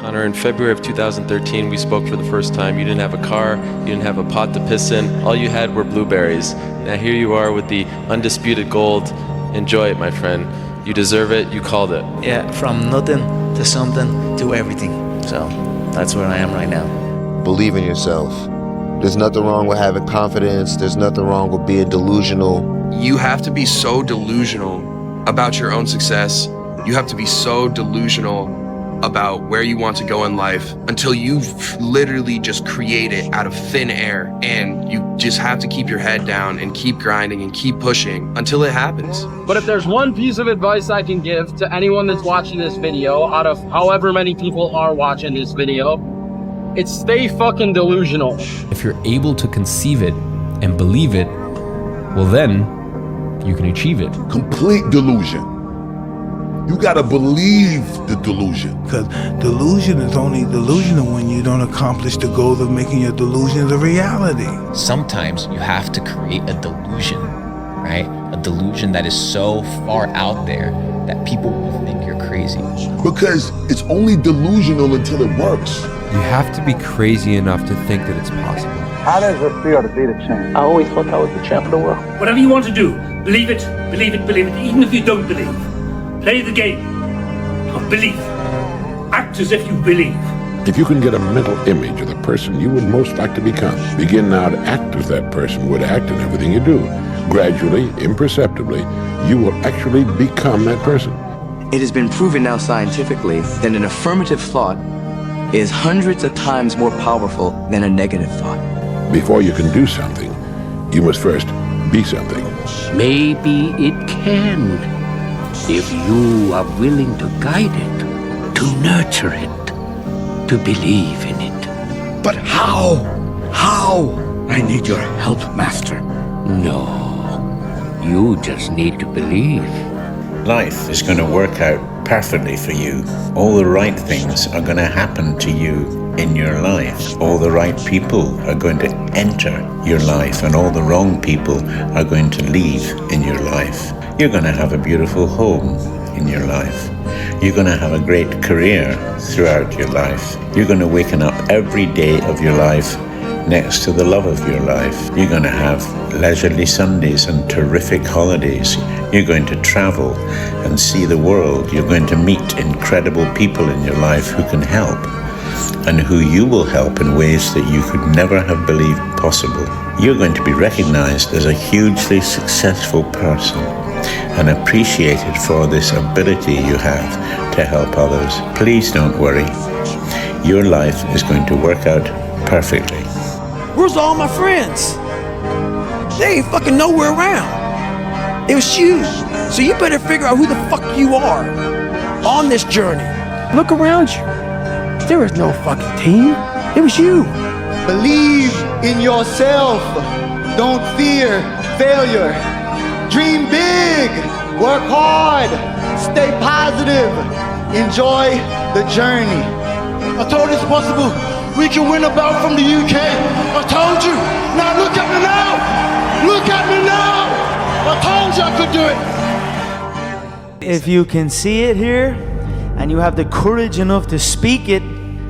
Connor, in February of 2013, we spoke for the first time. You didn't have a car, you didn't have a pot to piss in, all you had were blueberries. Now here you are with the undisputed gold. Enjoy it, my friend. You deserve it, you called it. Yeah, from nothing to something to everything. So that's where I am right now. Believe in yourself. There's nothing wrong with having confidence. There's nothing wrong with being delusional. You have to be so delusional about your own success. You have to be so delusional about where you want to go in life until you've literally just create it out of thin air, and you just have to keep your head down and keep grinding and keep pushing until it happens. But if there's one piece of advice I can give to anyone that's watching this video, out of however many people are watching this video, it's stay fucking delusional. If you're able to conceive it and believe it, well then you can achieve it. Complete delusion. You gotta believe the delusion. Because delusion is only delusional when you don't accomplish the goal of making your delusion a reality. Sometimes you have to create a delusion, right? A delusion that is so far out there that people will think you're crazy. Because it's only delusional until it works. You have to be crazy enough to think that it's possible. How does it feel to be the champ? I always thought I was the champ of the world. Whatever you want to do, believe it, believe it, believe it, even if you don't believe. Play the game of belief. Act as if you believe. If you can get a mental image of the person you would most like to become, begin now to act as that person would act in everything you do. Gradually, imperceptibly, you will actually become that person. It has been proven now scientifically that an affirmative thought is hundreds of times more powerful than a negative thought. Before you can do something, you must first be something. Maybe it can, if you are willing to guide it, to nurture it, to believe in it. But how? How? I need your help, Master. No, you just need to believe. Life is going to work out perfectly for you. All the right things are going to happen to you in your life. All the right people are going to enter your life, and all the wrong people are going to leave in your life. You're going to have a beautiful home in your life. You're going to have a great career throughout your life. You're going to waken up every day of your life next to the love of your life. You're going to have leisurely Sundays and terrific holidays. You're going to travel and see the world. You're going to meet incredible people in your life who can help, and who you will help in ways that you could never have believed possible. You're going to be recognized as a hugely successful person and appreciated for this ability you have to help others. Please don't worry. Your life is going to work out perfectly. Where's all my friends? They ain't fucking nowhere around. It was you. So you better figure out who the fuck you are on this journey. Look around you. There is no fucking team. It was you. Believe in yourself. Don't fear failure. Dream big. Work hard. Stay positive. Enjoy the journey. I told you it's possible. We can win a belt from the UK. I told you. Now look at me now. Look at me now. I told you I could do it. If you can see it here and you have the courage enough to speak it,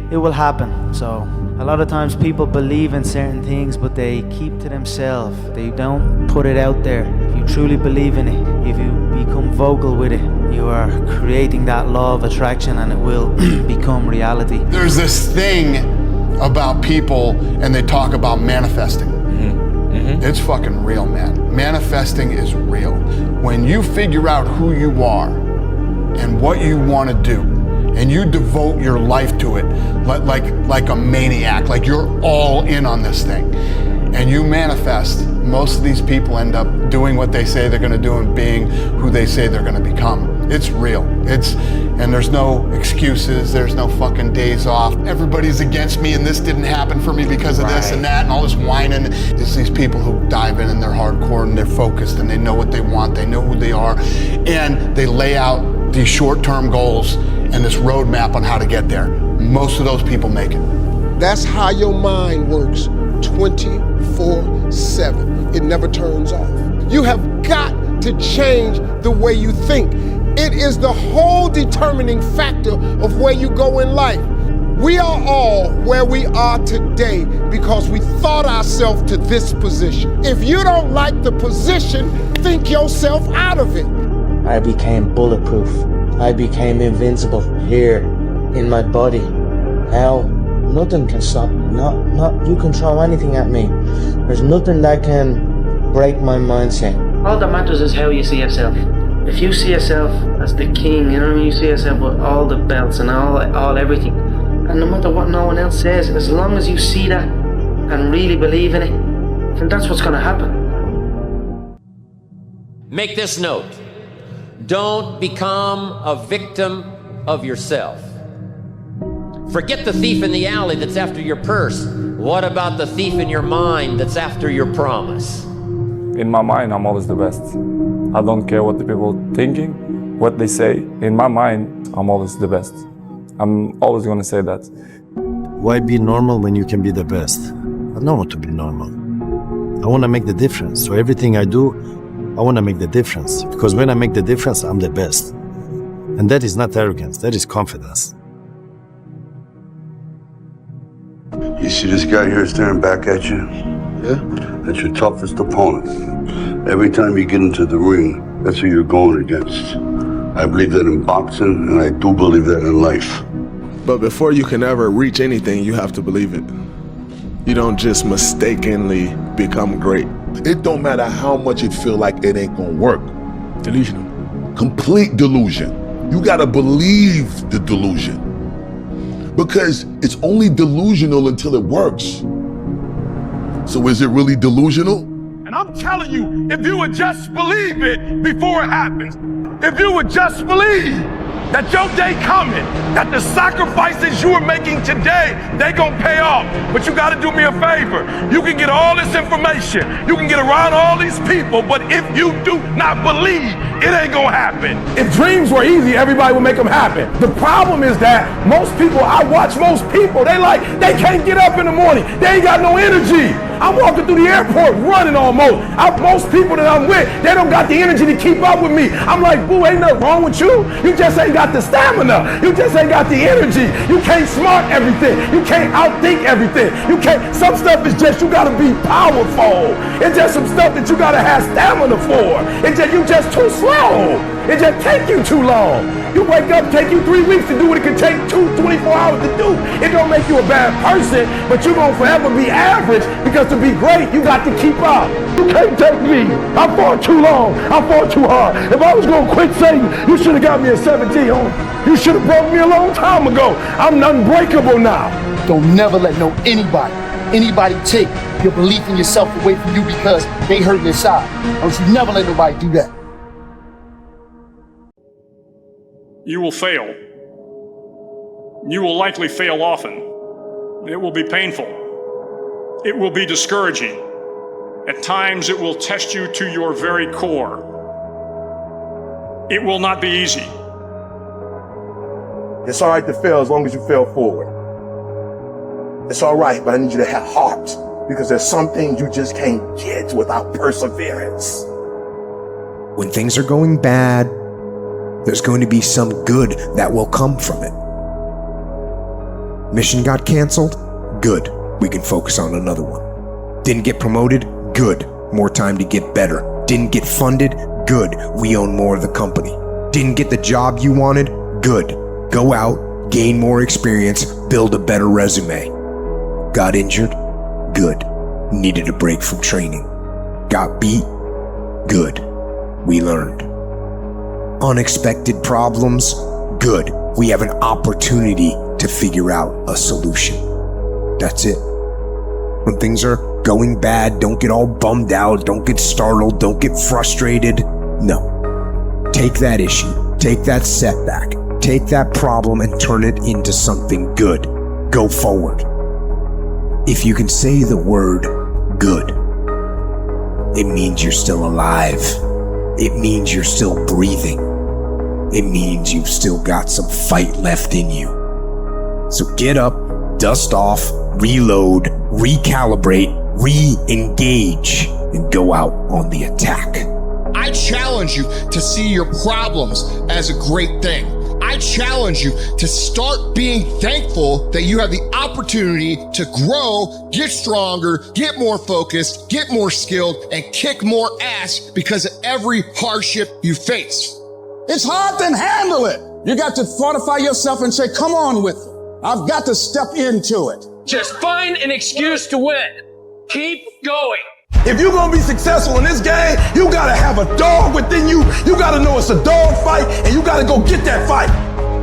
it will happen. So a lot of times people believe in certain things, but they keep to themselves. They don't put it out there. If you truly believe in it, if you become vocal with it, you are creating that law of attraction, and it will become reality. There's this thing about people, and they talk about manifesting. It's fucking real, man. Manifesting is real. When you figure out who you are and what you want to do, and you devote your life to it like a maniac, like you're all in on this thing, and you manifest, most of these people end up doing what they say they're going to do and being who they say they're going to become. It's real. And there's no excuses. There's no fucking days off. Everybody's against me, and this didn't happen for me because of this and that, and all this whining. It's these people who dive in and they're hardcore and they're focused and they know what they want. They know who they are, and they lay out these short-term goals and this roadmap on how to get there. Most of those people make it. That's how your mind works 24/7. It never turns off. You have got to change the way you think. It is the whole determining factor of where you go in life. We are all where we are today because we thought ourselves to this position. If you don't like the position, think yourself out of it. I became bulletproof. I became invincible here in my body. Now, nothing can stop me. Not you can throw anything at me. There's nothing that can break my mindset. All that matters is how you see yourself. If you see yourself as the king, you know what I mean? You see yourself with all the belts and all everything. And no matter what no one else says, as long as you see that and really believe in it, then that's what's gonna happen. Make this note. Don't become a victim of yourself. Forget the thief in the alley that's after your purse. What about the thief in your mind that's after your promise? In my mind, I'm always the best. I don't care what the people are thinking, what they say. In my mind, I'm always the best. I'm always going to say that. Why be normal when you can be the best? I don't want to be normal. I want to make the difference. So everything I do, I want to make the difference. Because when I make the difference, I'm the best. And that is not arrogance, that is confidence. You see this guy here staring back at you? Yeah? That's your toughest opponent. Every time you get into the ring, that's who you're going against. I believe that in boxing, and I do believe that in life. But before you can ever reach anything, you have to believe it. You don't just mistakenly become great. It don't matter how much it feel like it ain't gonna work. Delusional. Complete delusion. You gotta believe the delusion. Because it's only delusional until it works. So is it really delusional? And I'm telling you, if you would just believe it before it happens, if you would just believe that your day coming, that the sacrifices you are making today, they gonna pay off. But you gotta do me a favor. You can get all this information, you can get around all these people, but if you do not believe, it ain't gonna happen. If dreams were easy, everybody would make them happen. The problem is that most people, I watch most people, they can't get up in the morning. They ain't got no energy. I'm walking through the airport running almost. Most people that I'm with, they don't got the energy to keep up with me. I'm like, boo, ain't nothing wrong with you. You just ain't got the stamina. You just ain't got the energy. You can't smart everything. You can't outthink everything. Some stuff is just, you gotta be powerful. It's just some stuff that you gotta have stamina for. You just too slow. It just take you too long. You wake up, take you 3 weeks to do what it could take 24 hours to do. It don't make you a bad person, but you're gonna forever be average because to be great, you got to keep up. You can't take me. I fought too long. I fought too hard. If I was gonna quit Satan, you should have got me at 17. You should have broke me a long time ago. I'm unbreakable now. Don't never let anybody take your belief in yourself away from you because they hurt inside. Don't you never let nobody do that. You will fail. You will likely fail often. It will be painful. It will be discouraging. At times, it will test you to your very core. It will not be easy. It's all right to fail as long as you fail forward. It's all right, but I need you to have heart because there's some things you just can't get without perseverance. When things are going bad, there's going to be some good that will come from it. Mission got canceled? Good. We can focus on another one. Didn't get promoted? Good. More time to get better. Didn't get funded? Good. We own more of the company. Didn't get the job you wanted? Good. Go out, gain more experience, build a better resume. Got injured? Good. Needed a break from training. Got beat? Good. We learned. Unexpected problems? Good. We have an opportunity to figure out a solution. That's it. When things are going bad, don't get all bummed out, don't get startled, don't get frustrated. No. Take that issue, take that setback, take that problem and turn it into something good. Go forward. If you can say the word good, it means you're still alive. It means you're still breathing. It means you've still got some fight left in you. So get up, dust off, reload, recalibrate, re-engage, and go out on the attack. I challenge you to see your problems as a great thing. I I challenge you to start being thankful that you have the opportunity to grow, get stronger, get more focused, get more skilled, and kick more ass because of every hardship you face. It's hard, then handle it. You got to fortify yourself and say, come on with it. I've got to step into it. Just find an excuse to win. Keep going. If you're gonna be successful in this game, you gotta have a dog within you. You gotta know it's a dog fight, and you gotta go get that fight.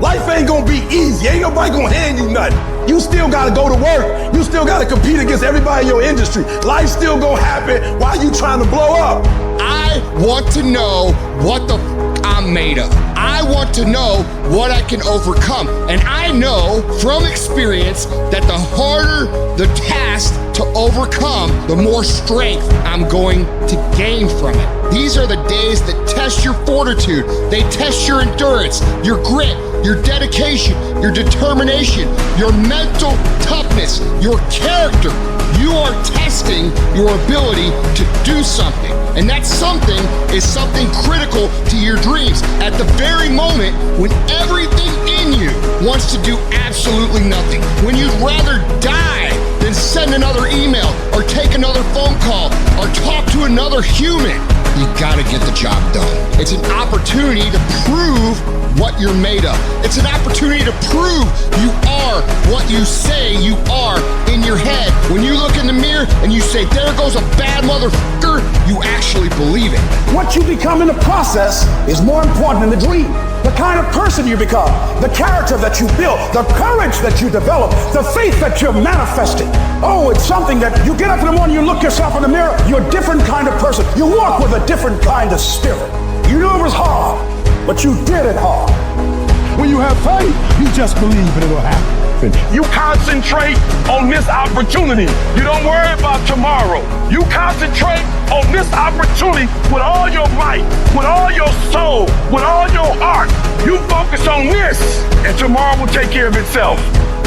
Life ain't gonna be easy. Ain't nobody gonna hand you nothing. You still gotta go to work. You still gotta compete against everybody in your industry. Life's still gonna happen while you trying to blow up. I want to know what the I'm made of. I want to know what I can overcome. And I know from experience that the harder the task to overcome, the more strength I'm going to gain from it. These are the days that test your fortitude. They test your endurance, your grit, your dedication, your determination, your mental toughness, your character. You are testing your ability to do something. And that something is something critical to your dreams at the very moment when everything in you wants to do absolutely nothing. When you'd rather die than send another email or take another phone call or talk to another human. You gotta get the job done. It's an opportunity to prove what you're made of. It's an opportunity to prove you are what you say you are in your head. When you look in the mirror and you say, there goes a bad motherfucker, you actually believe it. What you become in the process is more important than the dream. The kind of person you become, the character that you build, the courage that you develop, the faith that you're manifesting. Oh, it's something that you get up in the morning, you look yourself in the mirror, you're a different kind of person. You walk with a different kind of spirit. You knew it was hard, but you did it hard. When you have faith, you just believe and it'll happen. You concentrate on this opportunity. You don't worry about tomorrow. You concentrate on this opportunity with all your might, with all your soul, with all your heart. You focus on this, and tomorrow will take care of itself.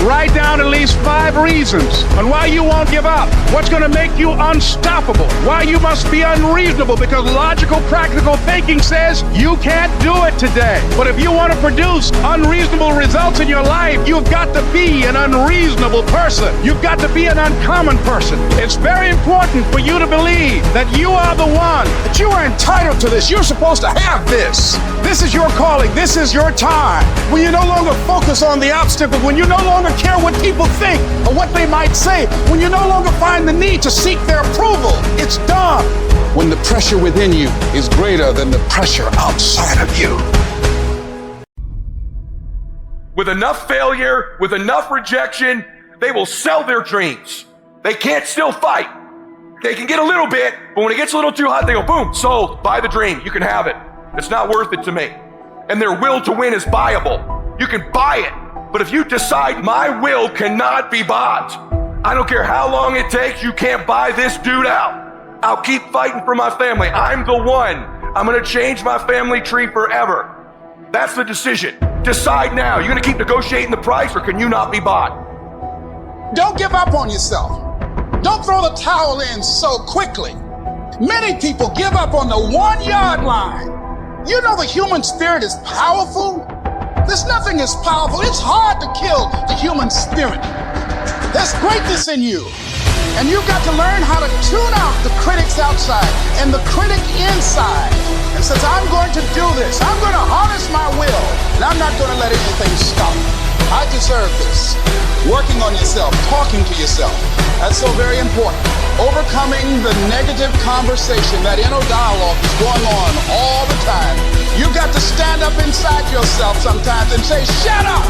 Write down at least 5 reasons on why you won't give up. What's going to make you unstoppable? Why you must be unreasonable, because logical, practical thinking says you can't do it today. But if you want to produce unreasonable results in your life, you've got to be an unreasonable person. You've got to be an uncommon person. It's very important for you to believe that you are the one, that you are entitled to this. You're supposed to have this. This is your calling. This is your time. When you no longer focus on the obstacle, when you no longer care what people think or what they might say, when you no longer find the need to seek their approval, it's done. When the pressure within you is greater than the pressure outside of you. With enough failure, with enough rejection, they will sell their dreams. They can't still fight. They can get a little bit, but when it gets a little too hot, they go, boom, sold, buy the dream, you can have it. It's not worth it to me. And their will to win is buyable. You can buy it. But if you decide my will cannot be bought, I don't care how long it takes, you can't buy this dude out. I'll keep fighting for my family. I'm the one. I'm gonna change my family tree forever. That's the decision. Decide now. You're gonna keep negotiating the price, or can you not be bought? Don't give up on yourself. Don't throw the towel in so quickly. Many people give up on the 1-yard line. You know the human spirit is powerful. There's nothing as powerful. It's hard to kill the human spirit. There's greatness in you. And you've got to learn how to tune out the critics outside and the critic inside. And says, I'm going to do this. I'm going to harness my will. And I'm not going to let anything stop me. I deserve this. Working on yourself, talking to yourself. That's so very important. Overcoming the negative conversation, that inner dialogue is going on all the time. You've got to stand up inside yourself sometimes and say, shut up!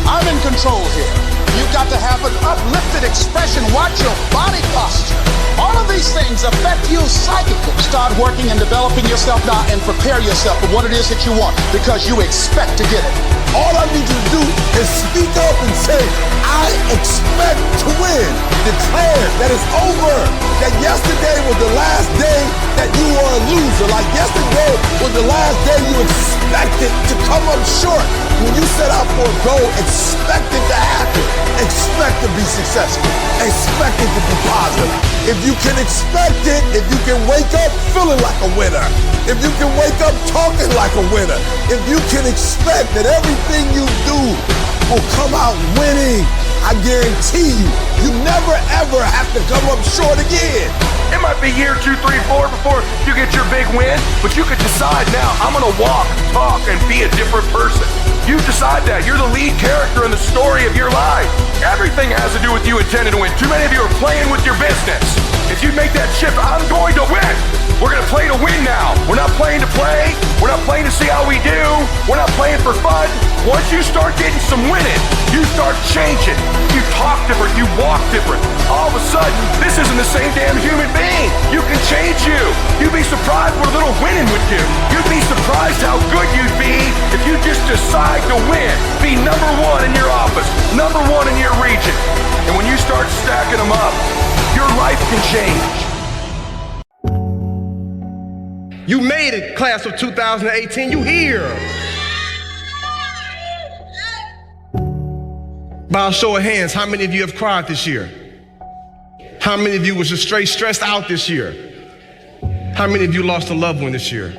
I'm in control here. You've got to have an uplifted expression. Watch your body posture. All of these things affect you psychically. Start working and developing yourself now and prepare yourself for what it is that you want, because you expect to get it. All I need you to do is speak up and say, I expect to win. Declare that it's over. That yesterday was the last day that you were a loser. Like yesterday was the last day you expected to come up short. When you set out for a goal, expect it to happen. Expect to be successful. Expect it to be positive. If you can expect it, if you can wake up feeling like a winner, if you can wake up talking like a winner, if you can expect that everything you do will come out winning, I guarantee you, you never ever have to come up short again. It might be year 2, 3, 4 before you get your big win, but you could decide now, I'm gonna walk, talk, and be a different person. You decide that. You're the lead character in the story of your life. Everything has to do with you intending to win. Too many of you are playing with your business. If you make that shift, I'm going to win. We're gonna play to win now. We're not playing to play. We're not playing to see how we do. We're not playing for fun. Once you start getting some winning, you start changing. You talk different, you walk different. All of a sudden, this isn't the same damn human being. You can change you. You'd be surprised what a little winning would do. You'd be surprised how good you'd be if you just decide to win. Be number one in your office, number one in your region. And when you start stacking them up, your life can change. You made it, class of 2018. You here. By a show of hands, how many of you have cried this year? How many of you was just straight stressed out this year? How many of you lost a loved one this year?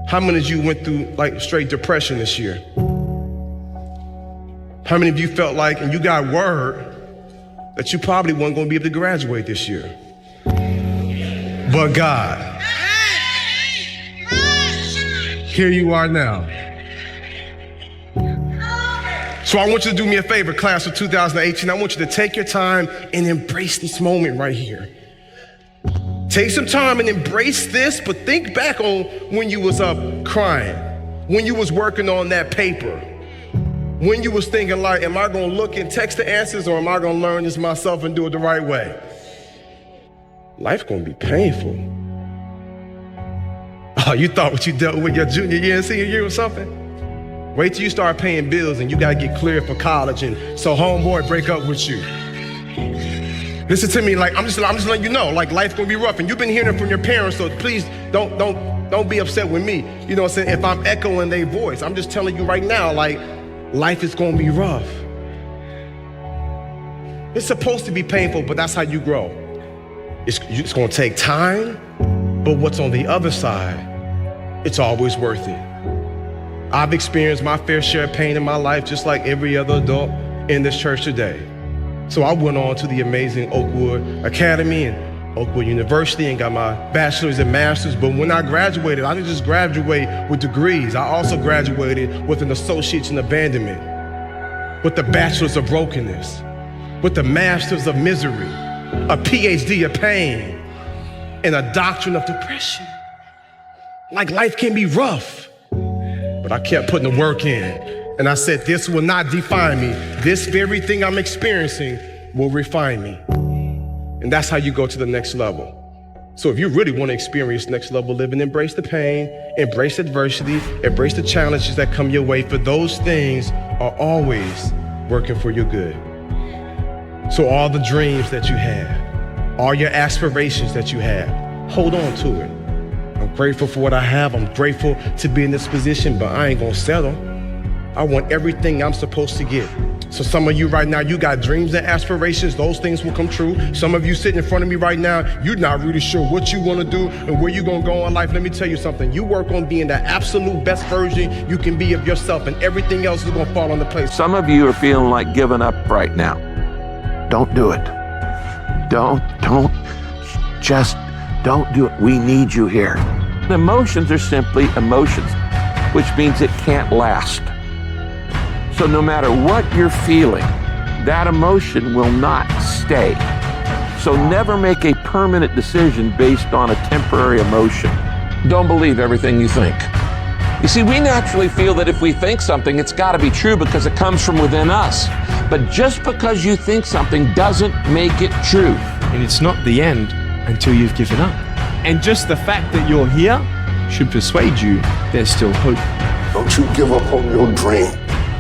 How many of you went through like straight depression this year? How many of you felt like, and you got word, that you probably weren't going to be able to graduate this year? But God, here you are now. So I want you to do me a favor, class of 2018. I want you to take your time and embrace this moment right here. Take some time and embrace this, but think back on when you was up crying, when you was working on that paper, when you was thinking like, am I gonna look and text the answers or am I gonna learn this myself and do it the right way? Life's gonna be painful. Oh, you thought what you dealt with your junior year and senior year or something? Wait till you start paying bills and you gotta get cleared for college and so homeboy break up with you. Listen to me, like I'm just letting you know, like life's gonna be rough and you've been hearing it from your parents, so please don't be upset with me. You know what I'm saying? If I'm echoing their voice, I'm just telling you right now, like life is gonna be rough. It's supposed to be painful, but that's how you grow. It's gonna take time, but what's on the other side, it's always worth it. I've experienced my fair share of pain in my life, just like every other adult in this church today. So I went on to the amazing Oakwood Academy and Oakwood University and got my bachelor's and master's. But when I graduated, I didn't just graduate with degrees. I also graduated with an associate's in abandonment, with the bachelor's of brokenness, with the master's of misery, a PhD of pain, and a doctrine of depression. Like life can be rough. But I kept putting the work in. And I said, this will not define me. This very thing I'm experiencing will refine me. And that's how you go to the next level. So if you really want to experience next level living, embrace the pain, embrace adversity, embrace the challenges that come your way, for those things are always working for your good. So all the dreams that you have, all your aspirations that you have, hold on to it. I'm grateful for what I have. I'm grateful to be in this position, but I ain't gonna settle. I want everything I'm supposed to get. So some of you right now, you got dreams and aspirations. Those things will come true. Some of you sitting in front of me right now, you're not really sure what you want to do and where you're going to go in life. Let me tell you something. You work on being the absolute best version you can be of yourself, and everything else is going to fall into place. Some of you are feeling like giving up right now. Don't do it. Just don't do it. We need you here. Emotions are simply emotions, which means it can't last. So no matter what you're feeling, that emotion will not stay. So never make a permanent decision based on a temporary emotion. Don't believe everything you think. You see, we naturally feel that if we think something, it's got to be true because it comes from within us. But just because you think something doesn't make it true. And it's not the end until you've given up. And just the fact that you're here should persuade you there's still hope. Don't you give up on your dream.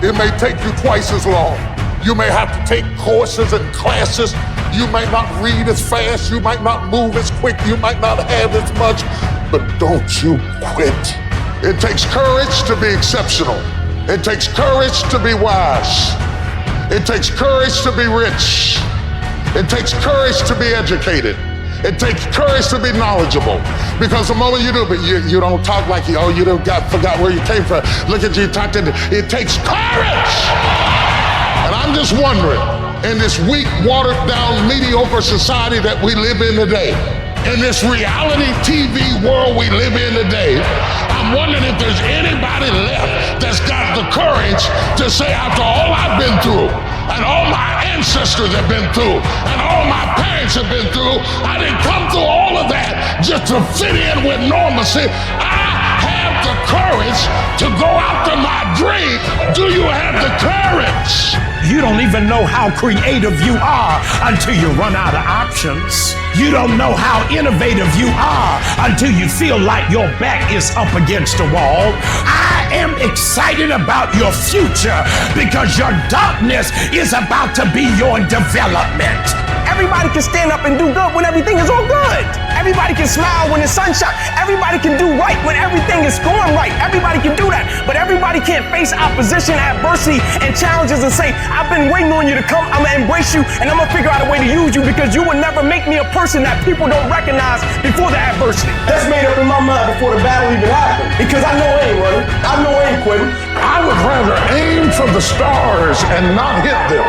It may take you twice as long. You may have to take courses and classes. You might not read as fast. You might not move as quick. You might not have as much. But don't you quit. It takes courage to be exceptional. It takes courage to be wise. It takes courage to be rich. It takes courage to be educated. It takes courage to be knowledgeable. Because the moment you do, but you don't talk like you forgot where you came from. Look at you talking. It takes courage. And I'm just wondering, in this weak, watered down, mediocre society that we live in today, in this reality TV world we live in today, I'm wondering if there's anybody left that's got the courage to say, after all I've been through, and all my ancestors have been through, and all my parents have been through, I didn't come through all of that just to fit in with normalcy. I have the courage to go after my dream. Do you have the courage? You don't even know how creative you are until you run out of options. You don't know how innovative you are until you feel like your back is up against a wall. I am excited about your future because your darkness is about to be your development. Everybody can stand up and do good when everything is all good. Everybody can smile when the sun shines. Everybody can do right when everything is going right. Everybody can do that. But everybody can't face opposition, adversity, and challenges and say, I've been waiting on you to come. I'm going to embrace you, and I'm going to figure out a way to use you because you will never make me a person that people don't recognize before the adversity. That's made up in my mind before the battle even happened. Because I know I ain't running. I know I ain't quitting. I would rather aim for the stars and not hit them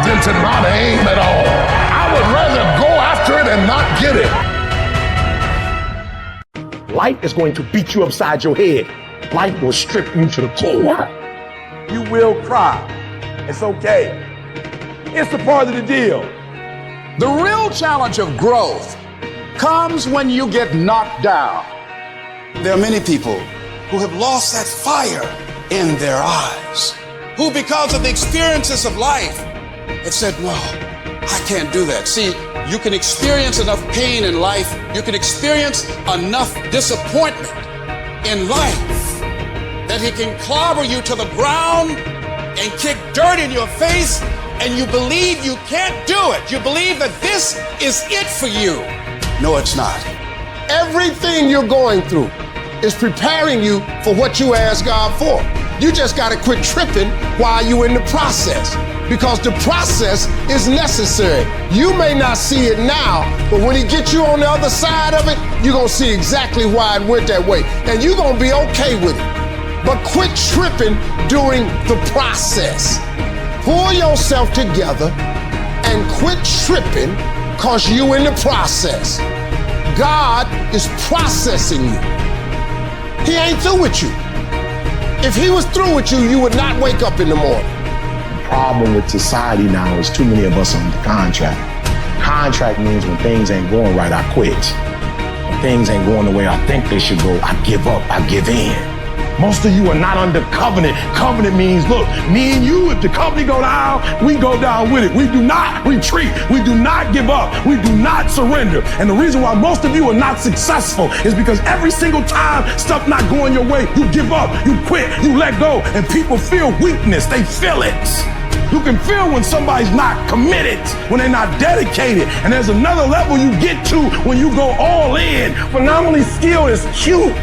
than to not aim at all. I would rather go after it and not get it. Life is going to beat you upside your head. Life will strip you to the core. You will cry. It's okay. It's a part of the deal. The real challenge of growth comes when you get knocked down. There are many people who have lost that fire in their eyes, who because of the experiences of life have said, no, I can't do that. See, you can experience enough pain in life, you can experience enough disappointment in life that he can clobber you to the ground and kick dirt in your face, and you believe you can't do it. You believe that this is it for you. No, it's not. Everything you're going through is preparing you for what you ask God for. You just got to quit tripping while you're in the process, because the process is necessary. You may not see it now, but when he gets you on the other side of it, you're going to see exactly why it went that way, and you're going to be okay with it. But quit tripping during the process. Pull yourself together and quit tripping because you're in the process. God is processing you. He ain't through with you. If he was through with you, you would not wake up in the morning. The problem with society now is too many of us on the contract. Contract means when things ain't going right, I quit. When things ain't going the way I think they should go, I give up, I give in. Most of you are not under covenant. Covenant means, look, me and you, if the company go down, we go down with it. We do not retreat. We do not give up. We do not surrender. And the reason why most of you are not successful is because every single time stuff not going your way, you give up, you quit, you let go, and people feel weakness. They feel it. You can feel when somebody's not committed, when they're not dedicated. And there's another level you get to when you go all in. Phenomenally skilled is cute,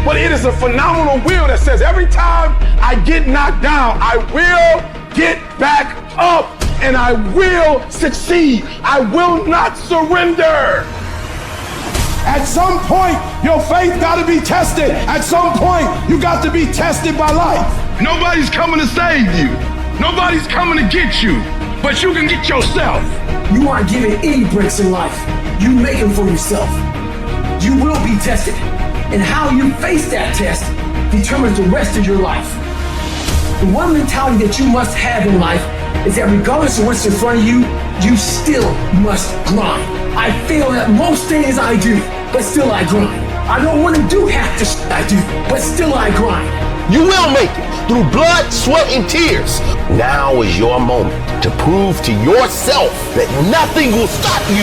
but it is a phenomenal will that says every time I get knocked down, I will get back up and I will succeed. I will not surrender. At some point, your faith got to be tested. At some point, you got to be tested by life. Nobody's coming to save you. Nobody's coming to get you, but you can get yourself. You aren't given any breaks in life. You make them for yourself. You will be tested. And how you face that test determines the rest of your life. The one mentality that you must have in life is that regardless of what's in front of you, you still must grind. I fail at most things I do, but still I grind. I don't want to do half the shit I do, but still I grind. You will make it through blood, sweat, and tears. Now is your moment to prove to yourself that nothing will stop you.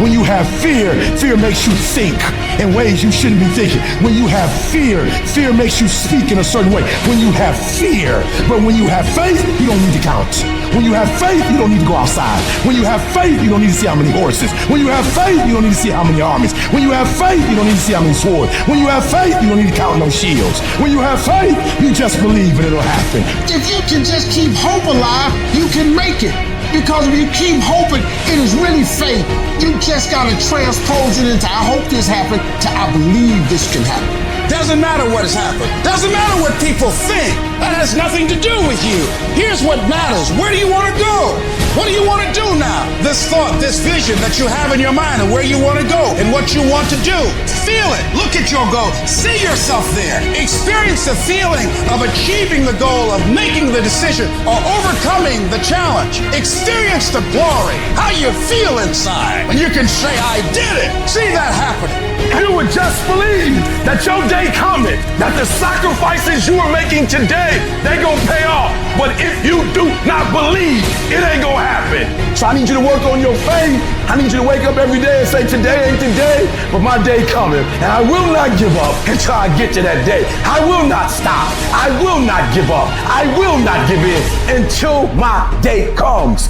When you have fear, fear makes you think in ways you shouldn't be thinking. When you have fear, fear makes you speak in a certain way. When you have fear, but when you have faith, you don't need to count. When you have faith, you don't need to go outside. When you have faith, you don't need to see how many horses. When you have faith, you don't need to see how many armies. When you have faith, you don't need to see how many swords. When you have faith, you don't need to count no shields. When you have faith, you just believe and it'll happen. If you can just keep hope alive, you can make it. Because if you keep hoping, it is really faith. You just gotta transpose it into I hope this happened to I believe this can happen. Doesn't matter what has happened. Doesn't matter what people think. That has nothing to do with you. Here's what matters. Where do you want to go? What do you want to do now? This thought, this vision that you have in your mind of where you want to go and what you want to do. Feel it. Look at your goal. See yourself there. Experience the feeling of achieving the goal, of making the decision, or overcoming the challenge. Experience the glory. How you feel inside. And you can say, I did it. See that happening. You would just believe that your day coming, that the sacrifices you are making today, they gonna pay off. But if you do not believe, it ain't gonna happen. So I need you to work on your faith. I need you to wake up every day and say, today ain't today, but my day coming. And I will not give up until I get to that day. I will not stop. I will not give up. I will not give in until my day comes.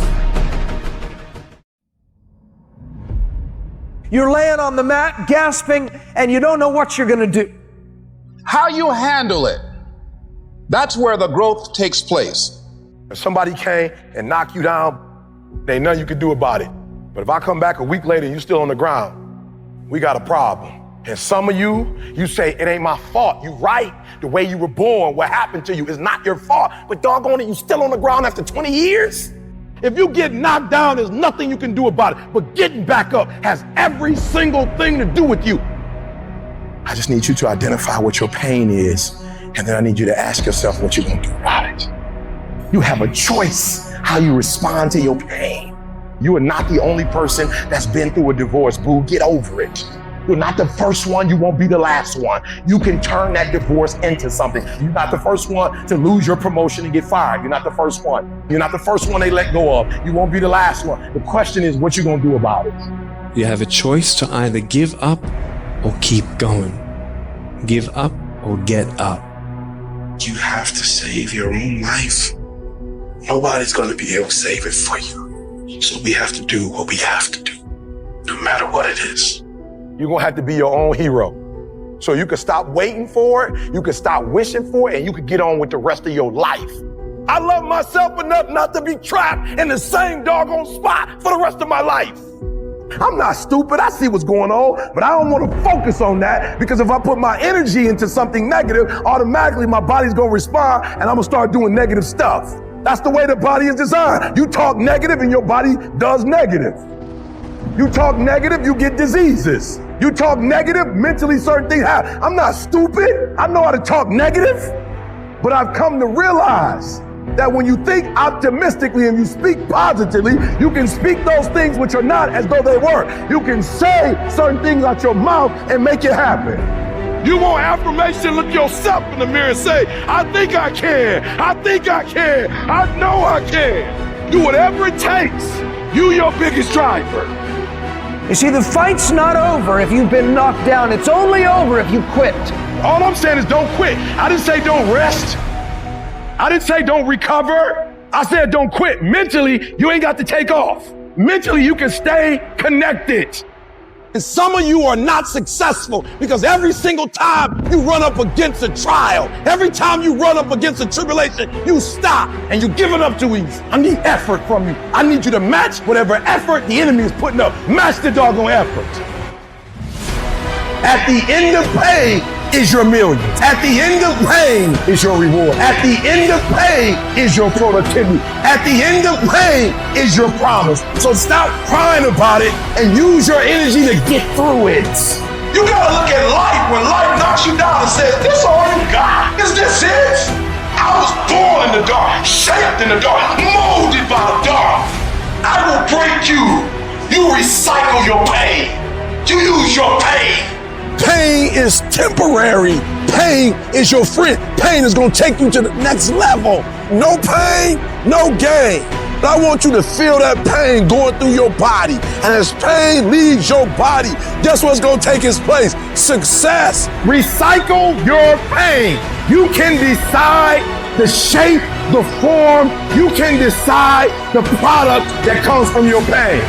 You're laying on the mat, gasping, and you don't know what you're going to do. How you handle it, that's where the growth takes place. If somebody came and knocked you down, there ain't nothing you can do about it. But if I come back a week later and you're still on the ground, we got a problem. And some of you say, it ain't my fault. You right. The way you were born, what happened to you is not your fault. But doggone it, you still on the ground after 20 years? If you get knocked down, there's nothing you can do about it. But getting back up has every single thing to do with you. I just need you to identify what your pain is, and then I need you to ask yourself what you're gonna do about it. You have a choice how you respond to your pain. You are not the only person that's been through a divorce, boo. Get over it. You're not the first one, you won't be the last one. You can turn that divorce into something. You're not the first one to lose your promotion and get fired. You're not the first one. You're not the first one they let go of. You won't be the last one. The question is what you gonna do about it. You have a choice to either give up or keep going. Give up or get up. You have to save your own life. Nobody's gonna be able to save it for you. So we have to do what we have to do, no matter what it is. You're gonna have to be your own hero. So you can stop waiting for it, you can stop wishing for it, and you can get on with the rest of your life. I love myself enough not to be trapped in the same doggone spot for the rest of my life. I'm not stupid, I see what's going on, but I don't wanna focus on that because if I put my energy into something negative, automatically my body's gonna respond and I'm gonna start doing negative stuff. That's the way the body is designed. You talk negative and your body does negative. You talk negative, you get diseases. You talk negative, mentally certain things happen. I'm not stupid. I know how to talk negative, but I've come to realize that when you think optimistically and you speak positively, you can speak those things which are not as though they were. You can say certain things out your mouth and make it happen. You want affirmation, look yourself in the mirror and say, I think I can, I think I can, I know I can. Do whatever it takes. You your biggest driver. You see, the fight's not over if you've been knocked down. It's only over if you quit. All I'm saying is don't quit. I didn't say don't rest. I didn't say don't recover. I said don't quit. Mentally, you ain't got to take off. Mentally, you can stay connected. And some of you are not successful because every single time you run up against a trial, every time you run up against a tribulation, you stop and you give it up too easy. I need effort from you. I need you to match whatever effort the enemy is putting up. Match the doggone effort. At the end of pain is your millions. At the end of pain is your reward. At the end of pain is your productivity. At the end of pain is your promise. So stop crying about it and use your energy to get through it. You gotta look at life when life knocks you down and says, this all you got? Is this it? I was born in the dark, shaped in the dark, molded by the dark. I will break you. You recycle your pain. You use your pain. Pain is temporary. Pain is your friend. Pain is gonna take you to the next level. No pain, no gain. But I want you to feel that pain going through your body. And as pain leaves your body, guess what's gonna take its place? Success. Recycle your pain. You can decide the shape, the form. You can decide the product that comes from your pain.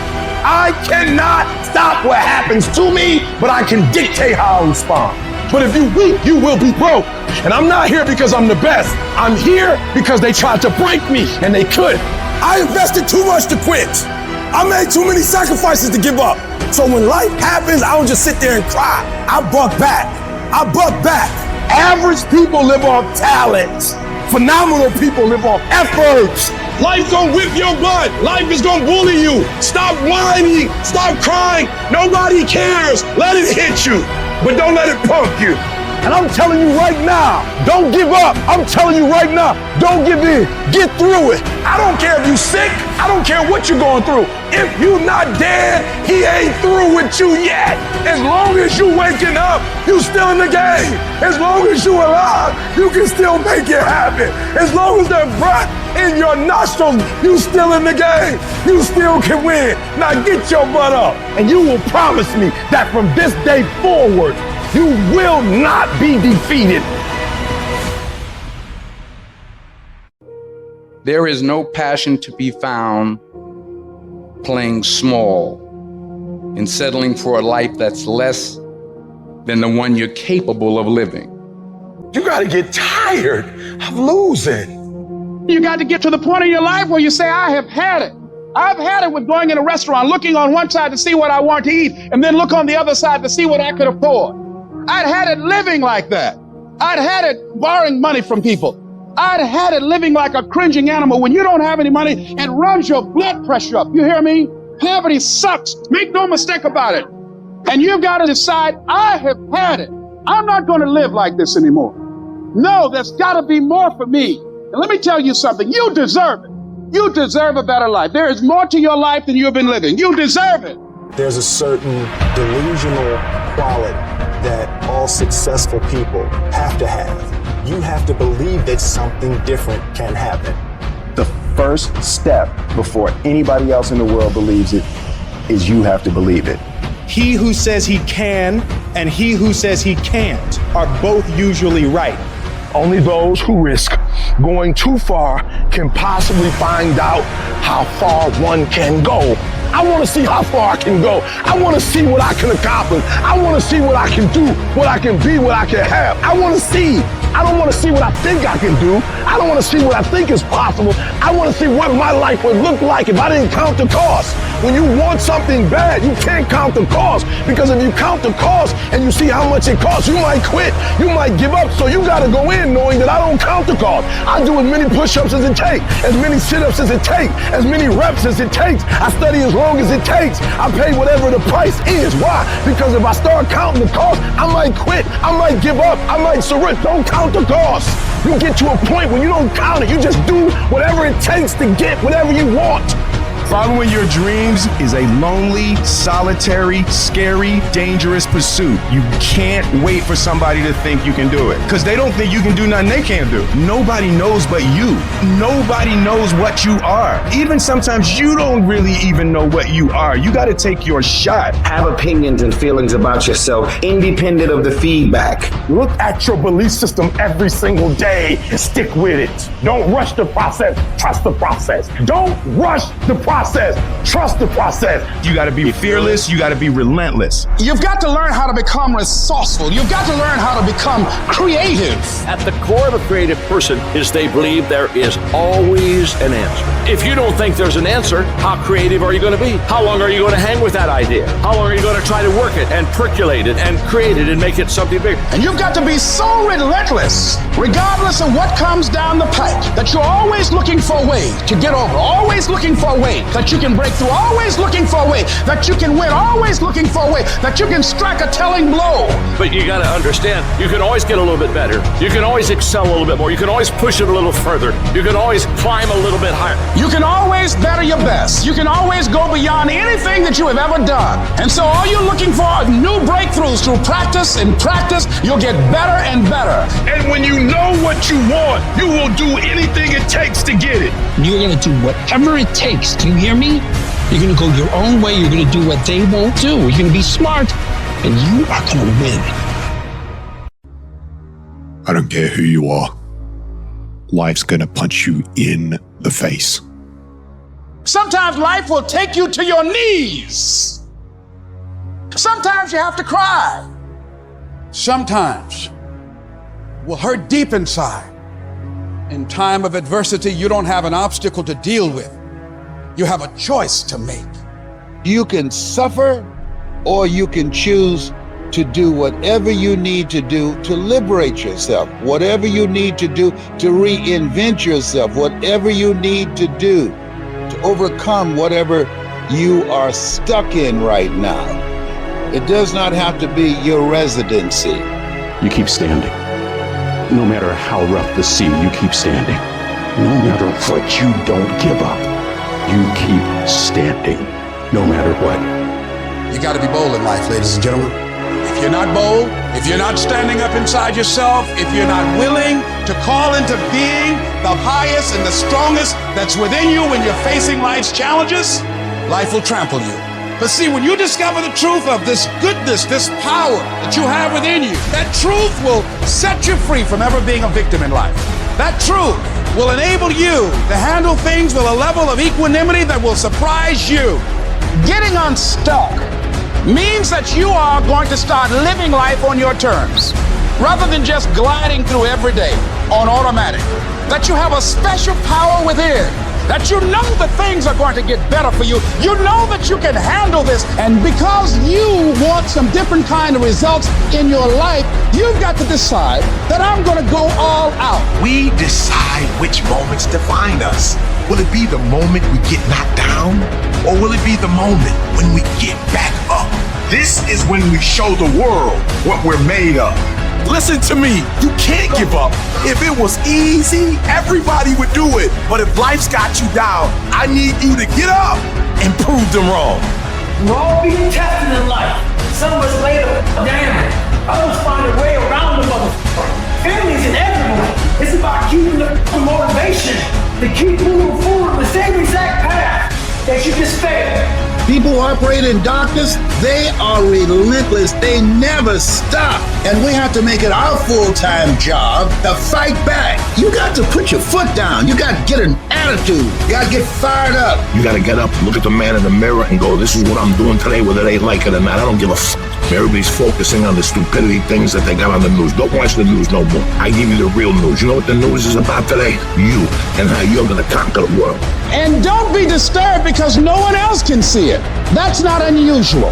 I cannot stop what happens to me, but I can dictate how I respond. But if you weak, you will be broke. And I'm not here because I'm the best. I'm here because they tried to break me, and they couldn't. I invested too much to quit. I made too many sacrifices to give up. So when life happens, I don't just sit there and cry. I buck back. Average people live off talent. Phenomenal people live off efforts. Life gonna whip your butt. Life is gonna bully you. Stop whining. Stop crying. Nobody cares. Let it hit you, but don't let it punk you. And I'm telling you right now, don't give up. I'm telling you right now, don't give in. Get through it. I don't care if you're sick. I don't care what you're going through. If you're not dead, he ain't through with you yet. As long as you waking up, you still in the game. As long as you alive, you can still make it happen. As long as there's breath in your nostrils, you still in the game. You still can win. Now get your butt up, and you will promise me that from this day forward, you will not be defeated. There is no passion to be found playing small and settling for a life that's less than the one you're capable of living. You gotta get tired of losing. You got to get to the point in your life where you say, I have had it. I've had it with going in a restaurant, looking on one side to see what I want to eat, and then look on the other side to see what I could afford. I'd had it living like that. I'd had it borrowing money from people. I'd had it living like a cringing animal. When you don't have any money, it runs your blood pressure up. You hear me? Poverty sucks. Make no mistake about it. And you've got to decide, I have had it. I'm not going to live like this anymore. No, there's got to be more for me. And let me tell you something. You deserve it. You deserve a better life. There is more to your life than you've been living. You deserve it. There's a certain delusional quality that all successful people have to have. You have to believe that something different can happen. The first step before anybody else in the world believes it is you have to believe it. He who says he can and he who says he can't are both usually right. Only those who risk going too far can possibly find out how far one can go. I want to see how far I can go. I want to see what I can accomplish. I want to see what I can do, what I can be, what I can have. I want to see. I don't want to see what I think I can do. I don't want to see what I think is possible. I want to see what my life would look like if I didn't count the cost. When you want something bad, you can't count the cost, because if you count the cost and you see how much it costs, you might quit. You might give up. So you got to go in knowing that I don't count the cost. I do as many push-ups as it takes, as many sit-ups as it takes, as many reps as it takes. I study as long as it takes. I pay whatever the price is. Why? Because if I start counting the cost, I might quit. I might give up. I might surrender. Don't count the cost. You get to a point where you don't count it. You just do whatever it takes to get whatever you want. Following your dreams is a lonely, solitary, scary, dangerous pursuit. You can't wait for somebody to think you can do it, because they don't think you can do nothing they can't do. Nobody knows but you. Nobody knows what you are. Even sometimes you don't really even know what you are. You got to take your shot. Have opinions and feelings about yourself, independent of the feedback. Look at your belief system every single day and stick with it. Don't rush the process. Trust the process. Don't rush the process. Trust the process. You got to be fearless. You got to be relentless. You've got to learn how to become resourceful. You've got to learn how to become creative. At the core of a creative person is they believe there is always an answer. If you don't think there's an answer, how creative are you going to be? How long are you going to hang with that idea? How long are you going to try to work it and percolate it and create it and make it something big? And you've got to be so relentless, regardless of what comes down the pipe, that you're always looking for a way to get over, always looking for a way that you can break through, always looking for a way that you can win, always looking for a way that you can strike a telling blow. But you got to understand, you can always get a little bit better. You can always excel a little bit more. You can always push it a little further. You can always climb a little bit higher. You can always better your best. You can always go beyond anything that you have ever done. And so all you're looking for are new breakthroughs through practice and practice. You'll get better and better. And when you know what you want, you will do anything it takes to get it. You're going to do whatever it takes. Do you hear me? You're going to go your own way. You're going to do what they won't do. You're going to be smart, and you are going to win. I don't care who you are. Life's going to punch you in the face. Sometimes life will take you to your knees. Sometimes you have to cry. Sometimes will hurt deep inside. In time of adversity, you don't have an obstacle to deal with. You have a choice to make. You can suffer, or you can choose to do whatever you need to do to liberate yourself, whatever you need to do to reinvent yourself, whatever you need to do to overcome whatever you are stuck in right now. It does not have to be your residency. You keep standing. No matter how rough the sea, you keep standing. No matter what, you don't give up. You keep standing, no matter what. You got to be bold in life, ladies and gentlemen. If you're not bold, if you're not standing up inside yourself, if you're not willing to call into being the highest and the strongest that's within you when you're facing life's challenges, life will trample you. But see, when you discover the truth of this goodness, this power that you have within you, that truth will set you free from ever being a victim in life. That truth will enable you to handle things with a level of equanimity that will surprise you. Getting unstuck means that you are going to start living life on your terms, rather than just gliding through every day on automatic. That you have a special power within, that you know that things are going to get better for you. You know that you can handle this, and because you want some different kind of results in your life, you've got to decide that I'm going to go all out. We decide which moments define us. Will it be the moment we get knocked down, or will it be the moment when we get back up? This is when we show the world what we're made of. Listen to me, you can't give up. If it was easy, everybody would do it. But if life's got you down, I need you to get up and prove them wrong. We're all being tested in life. Some of us later damn it. Others find a way around the motherfucker. Family's inevitable. It's about keeping the motivation to keep moving forward the same exact path that you just failed. People who operate in darkness, they are relentless. They never stop. And we have to make it our full-time job to fight back. You got to put your foot down. You got to get an attitude. You got to get fired up. You gotta get up, look at the man in the mirror and go, this is what I'm doing today, whether they like it or not. I don't give a fuck. Everybody's focusing on the stupidity things that they got on the news. Don't watch the news no more. I give you the real news. You know what the news is about today? You, and how you're gonna conquer the world. And don't be disturbed because no one else can see it. That's not unusual.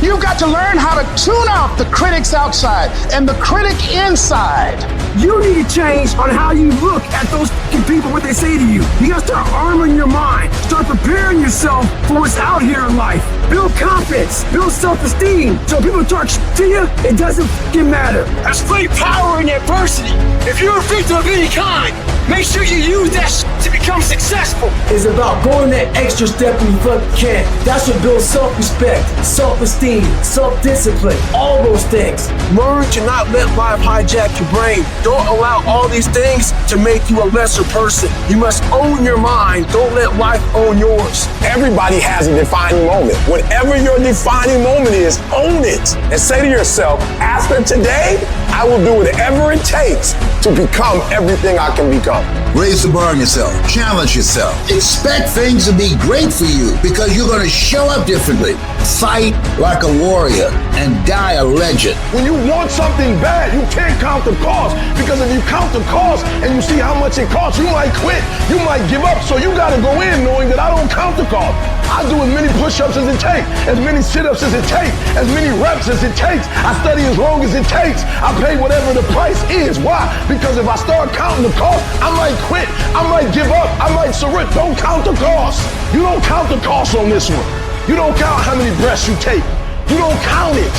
You've got to learn how to tune out the critics outside and the critic inside. You need to change on how you look at those people, what they say to you. You gotta start arming your mind. Start preparing yourself for what's out here in life. Build confidence, build self-esteem. So when people talk to you, it doesn't matter. There's great power in adversity. If you're a victim of any kind, make sure you use that to become successful. It's about going that extra step when you can. That's what builds self-respect, self-esteem, self-discipline, all those things. Learn to not let life hijack your brain. Don't allow all these things to make you a lesser person. You must own your mind. Don't let life own yours. Everybody has a defining moment. Whatever your defining moment is, own it. And say to yourself, after today, I will do whatever it takes to become everything I can become. Raise the bar on yourself. Challenge yourself. Expect things to be great for you because you're going to show up differently. Fight like a warrior and die a legend. When you want something bad, you can't count the cost. Because if you count the cost and you see how much it costs, you might quit. You might give up. So you got to go in knowing that I don't count the cost. I do as many push-ups as it takes, as many sit-ups as it takes, as many reps as it takes. I study as long as it takes. I pay whatever the price is. Why? Because if I start counting the cost, I might quit. I might give up. I might surrender. Don't count the cost. You don't count the cost on this one. You don't count how many breaths you take. You don't count it.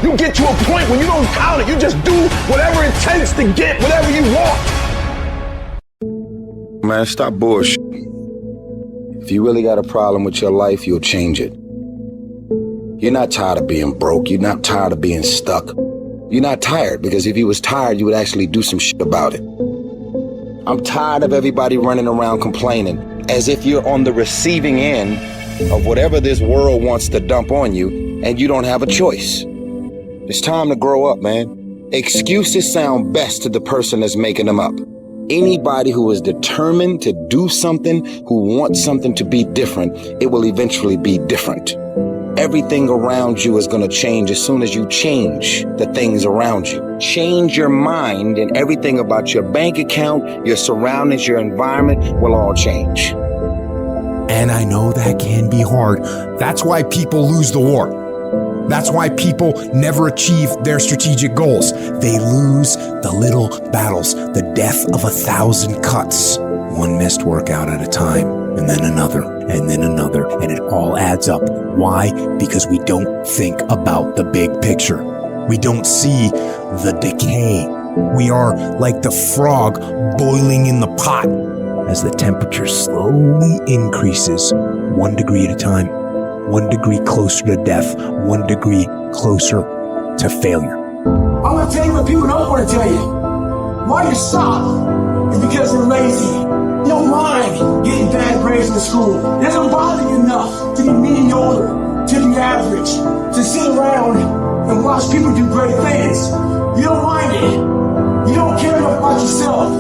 You get to a point when you don't count it. You just do whatever it takes to get whatever you want. Man, stop bullshit. If you really got a problem with your life, you'll change it. You're not tired of being broke. You're not tired of being stuck. You're not tired, because if you was tired, you would actually do some shit about it. I'm tired of everybody running around complaining as if you're on the receiving end of whatever this world wants to dump on you and you don't have a choice. It's time to grow up, man. Excuses sound best to the person that's making them up. Anybody who is determined to do something, who wants something to be different, it will eventually be different. Everything around you is going to change as soon as you change the things around you. Change your mind, and everything about your bank account, your surroundings, your environment will all change. And I know that can be hard. That's why people lose the war. That's why people never achieve their strategic goals. They lose the little battles, the death of 1,000 cuts. One missed workout at a time, and then another, and then another, and it all adds up. Why? Because we don't think about the big picture. We don't see the decay. We are like the frog boiling in the pot as the temperature slowly increases 1 degree at a time. 1 degree closer to death, 1 degree closer to failure. I'm gonna tell you what people don't want to tell you. Why you stop is because you're lazy. You don't mind getting bad grades in school. It doesn't bother you enough to be mediocre, to be average, to sit around and watch people do great things. You don't mind it. You don't care enough about yourself.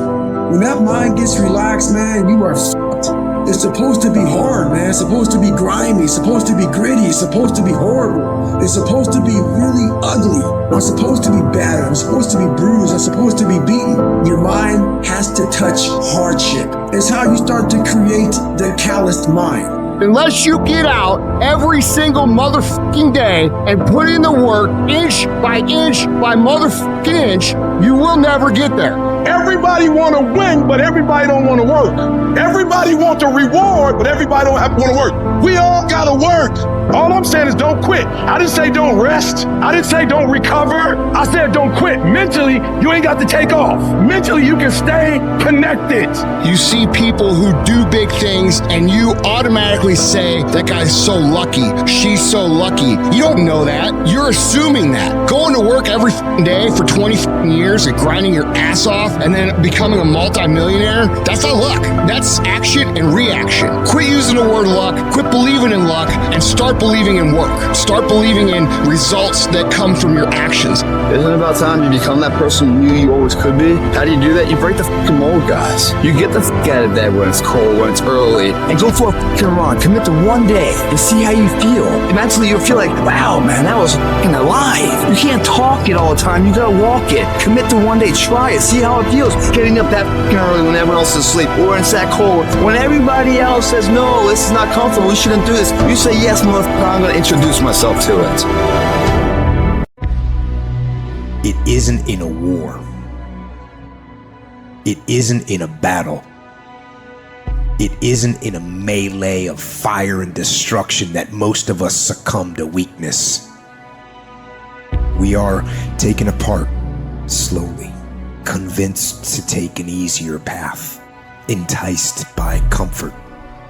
When that mind gets relaxed, man, you are fucked. It's supposed to be hard, man. It's supposed to be grimy. It's supposed to be gritty. It's supposed to be horrible. It's supposed to be really ugly. I'm supposed to be battered. I'm supposed to be bruised. I'm supposed to be beaten. Your mind has to touch hardship. It's how you start to create the calloused mind. Unless you get out every single motherfucking day and put in the work inch by motherfucking inch, you will never get there. Everybody want to win, but everybody don't want to work. Everybody want the reward, but everybody don't want to work. We all got to work. All I'm saying is don't quit. I didn't say don't rest. I didn't say don't recover. I said don't quit. Mentally, you ain't got to take off. Mentally, you can stay connected. You see people who do big things and you automatically say, that guy's so lucky, she's so lucky. You don't know that. You're assuming that. Going to work every day for 20 years and grinding your ass off and then becoming a multi-millionaire, that's not luck. That's action and reaction. Quit using the word luck, quit believing in luck, and start believing in work. Start believing in results that come from your actions. Isn't it about time you become that person you knew you always could be? How do you do that? You break the fucking mold, guys. You get the fuck out of bed when it's cold, when it's early, and go for a fucking run. Commit to one day and see how you feel. Mentally, you'll feel like, wow, man, that was fucking alive. You can't talk it all the time. You gotta walk it. Commit to one day. Try it. See how it feels. Getting up that fucking early when everyone else is asleep, or it's that cold. When everybody else says, no, this is not comfortable, we shouldn't do this. You say, yes, motherfucker, I'm gonna introduce myself to it. It isn't in a war. It isn't in a battle. It isn't in a melee of fire and destruction that most of us succumb to weakness. We are taken apart slowly, convinced to take an easier path, enticed by comfort.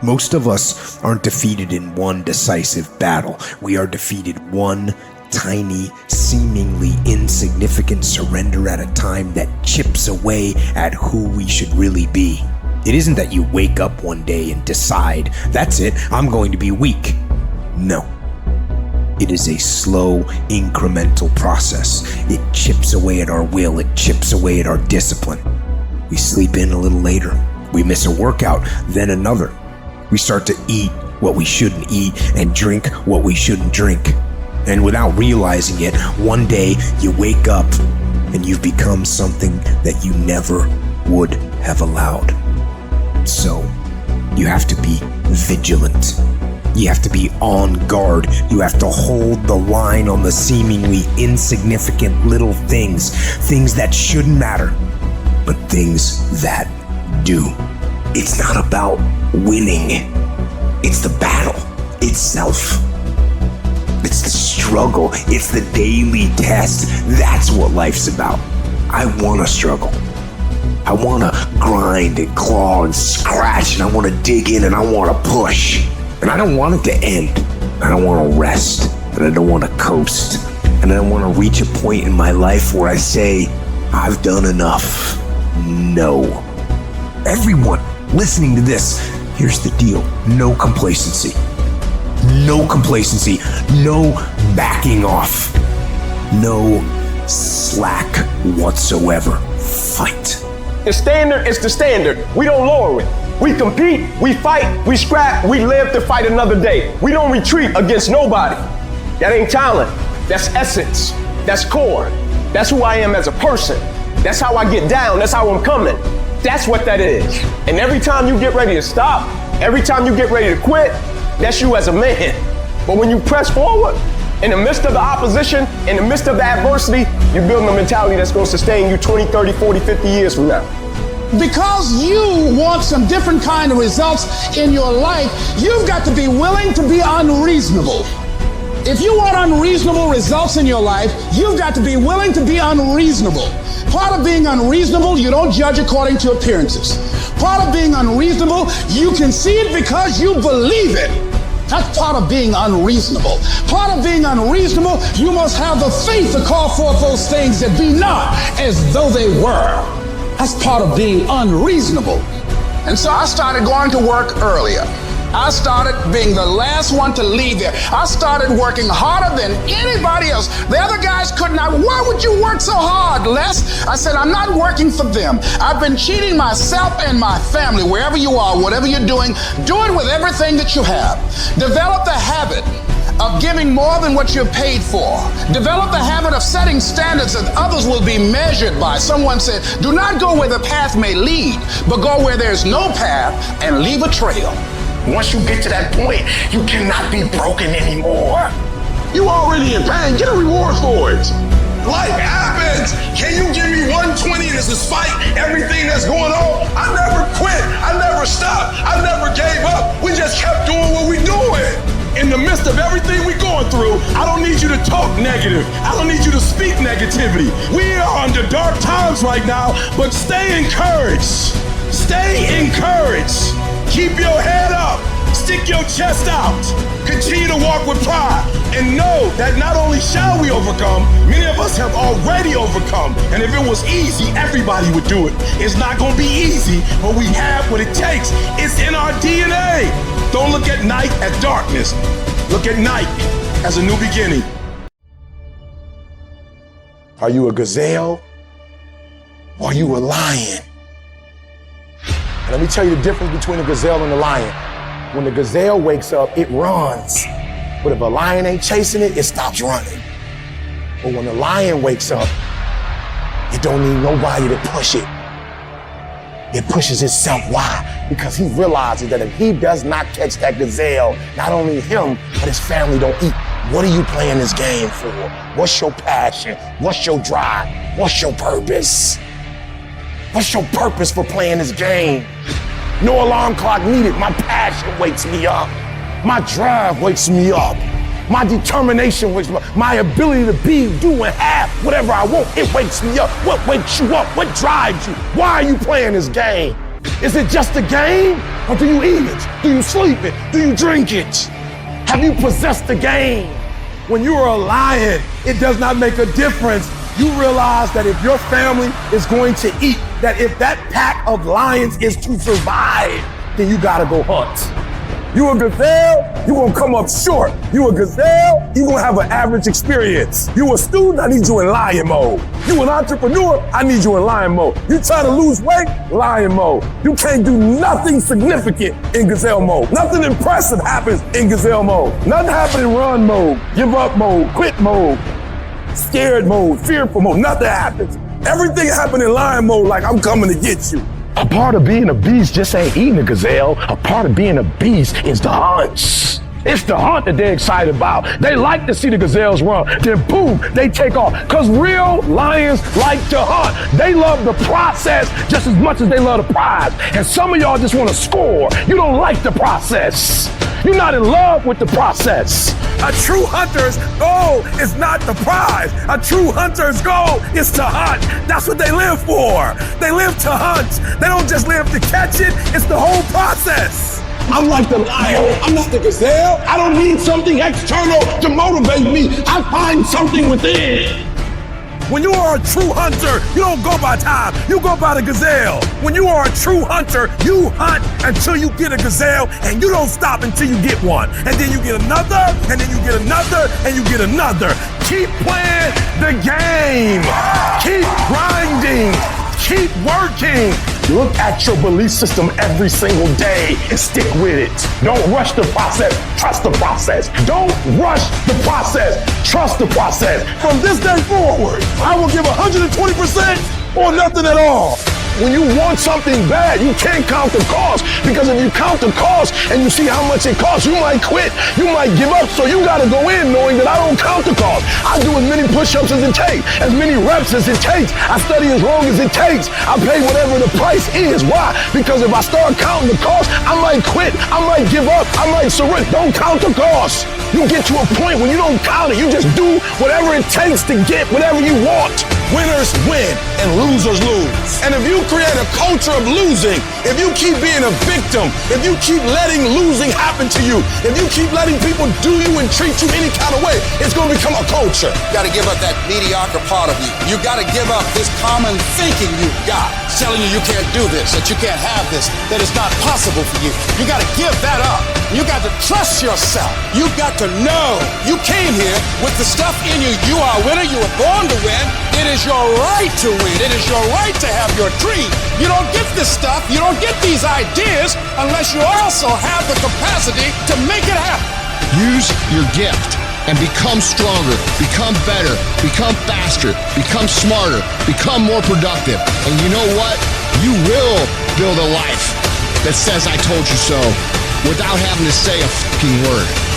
Most of us aren't defeated in one decisive battle. We are defeated one tiny, seemingly insignificant surrender at a time that chips away at who we should really be. It isn't that you wake up one day and decide, that's it, I'm going to be weak. No. It is a slow, incremental process. It chips away at our will. It chips away at our discipline. We sleep in a little later. We miss a workout, then another. We start to eat what we shouldn't eat and drink what we shouldn't drink. And without realizing it, one day you wake up and you've become something that you never would have allowed. So, You have to be vigilant. You have to be on guard. You have to hold the line on the seemingly insignificant little things that shouldn't matter, but things that do. It's not about winning. It's the battle itself. It's the struggle. It's the daily test. That's what life's about. I want to struggle. I want to grind and claw and scratch, and I want to dig in and I want to push. And I don't want it to end. I don't want to rest, and I don't want to coast. And I don't want to reach a point in my life where I say, I've done enough. No. Everyone listening to this, here's the deal. No complacency. No complacency. No backing off. No slack whatsoever. Fight. The standard is the standard. We don't lower it. We compete, we fight, we scrap, we live to fight another day. We don't retreat against nobody. That ain't talent. That's essence. That's core. That's who I am as a person. That's how I get down. That's how I'm coming. That's what that is. And every time you get ready to stop, every time you get ready to quit, that's you as a man. But when you press forward, in the midst of the opposition, in the midst of the adversity, you're building a mentality that's going to sustain you 20, 30, 40, 50 years from now. Because you want some different kind of results in your life, you've got to be willing to be unreasonable. If you want unreasonable results in your life, you've got to be willing to be unreasonable. Part of being unreasonable, you don't judge according to appearances. Part of being unreasonable, you can see it because you believe it. That's part of being unreasonable. Part of being unreasonable, you must have the faith to call forth those things that be not as though they were. That's part of being unreasonable. And so I started going to work earlier. I started being the last one to leave there. I started working harder than anybody else. The other guys could not. Why would you work so hard, Les? I said, I'm not working for them. I've been cheating myself and my family. Wherever you are, whatever you're doing, do it with everything that you have. Develop the habit of giving more than what you're paid for. Develop the habit of setting standards that others will be measured by. Someone said, do not go where the path may lead, but go where there's no path and leave a trail. Once you get to that point, you cannot be broken anymore. You already in pain. Get a reward for it. Life happens. Can you give me 120 and it's despite everything that's going on? I never quit. I never stopped. I never gave up. We just kept doing what we're doing. In the midst of everything we're going through, I don't need you to talk negative. I don't need you to speak negativity. We are under dark times right now, but stay encouraged. Stay encouraged. Keep your head up. Stick your chest out. Continue to walk with pride. And know that not only shall we overcome, many of us have already overcome. And if it was easy, everybody would do it. It's not going to be easy, but we have what it takes. It's in our DNA. Don't look at night as darkness. Look at night as a new beginning. Are you a gazelle or are you a lion? And let me tell you the difference between a gazelle and a lion. When the gazelle wakes up, it runs. But if a lion ain't chasing it, it stops running. But when the lion wakes up, it don't need nobody to push it. It pushes itself. Why? Because he realizes that if he does not catch that gazelle, not only him, but his family don't eat. What are you playing this game for? What's your passion? What's your drive? What's your purpose? What's your purpose for playing this game? No alarm clock needed. My passion wakes me up. My drive wakes me up. My determination wakes me up. My ability to do and have whatever I want, it wakes me up. What wakes you up? What drives you? Why are you playing this game? Is it just a game? Or do you eat it? Do you sleep it? Do you drink it? Have you possessed the game? When you are a lion, it does not make a difference. You realize that if your family is going to eat, that if that pack of lions is to survive, then you gotta go hunt. You a gazelle, you gonna come up short. You a gazelle, you gonna have an average experience. You a student, I need you in lion mode. You an entrepreneur, I need you in lion mode. You trying to lose weight, lion mode. You can't do nothing significant in gazelle mode. Nothing impressive happens in gazelle mode. Nothing happens in run mode, give up mode, quit mode, scared mode, fearful mode. Nothing happens. Everything happens in lion mode like I'm coming to get you. A part of being a beast just ain't eating a gazelle. A part of being a beast is the hunts. It's the hunt that they're excited about. They like to see the gazelles run. Then boom, they take off. Because real lions like to hunt. They love the process just as much as they love the prize. And some of y'all just want to score. You don't like the process. You're not in love with the process. A true hunter's goal is not the prize. A true hunter's goal is to hunt. That's what they live for. They live to hunt. They don't just live to catch it. It's the whole process. I'm like the lion. I'm not the gazelle. I don't need something external to motivate me. I find something within. When you are a true hunter, you don't go by time, you go by the gazelle. When you are a true hunter, you hunt until you get a gazelle, and you don't stop until you get one. And then you get another, and then you get another, and you get another. Keep playing the game. Keep grinding. Keep working. Look at your belief system every single day and stick with it. Don't rush the process. Trust the process. Don't rush the process. Trust the process. From this day forward, I will give 120% or nothing at all. When you want something bad, you can't count the cost. Because if you count the cost and you see how much it costs, you might quit. You might give up. So you got to go in knowing that I don't count the cost. I do as many push-ups as it takes, as many reps as it takes. I study as long as it takes. I pay whatever the price is. Why? Because if I start counting the cost, I might quit. I might give up. I might surrender. Don't count the cost. You get to a point when you don't count it. You just do whatever it takes to get whatever you want. Winners win and losers lose. And if you create a culture of losing, if you keep being a victim, if you keep letting losing happen to you, if you keep letting people do you and treat you any kind of way, it's going to become a culture. You got to give up that mediocre part of you. You got to give up this common thinking you've got. It's telling you can't do this, that you can't have this, that it's not possible for you. You got to give that up. You got to trust yourself. You got to know you came here with the stuff in you. You are a winner. You were born to win. It is your right to win. It is your right to have your dream. You don't get this stuff, you don't get these ideas unless you also have the capacity to make it happen. Use your gift and become stronger, become better, become faster, become smarter, become more productive. And you know what? You will build a life that says I told you so without having to say a fucking word.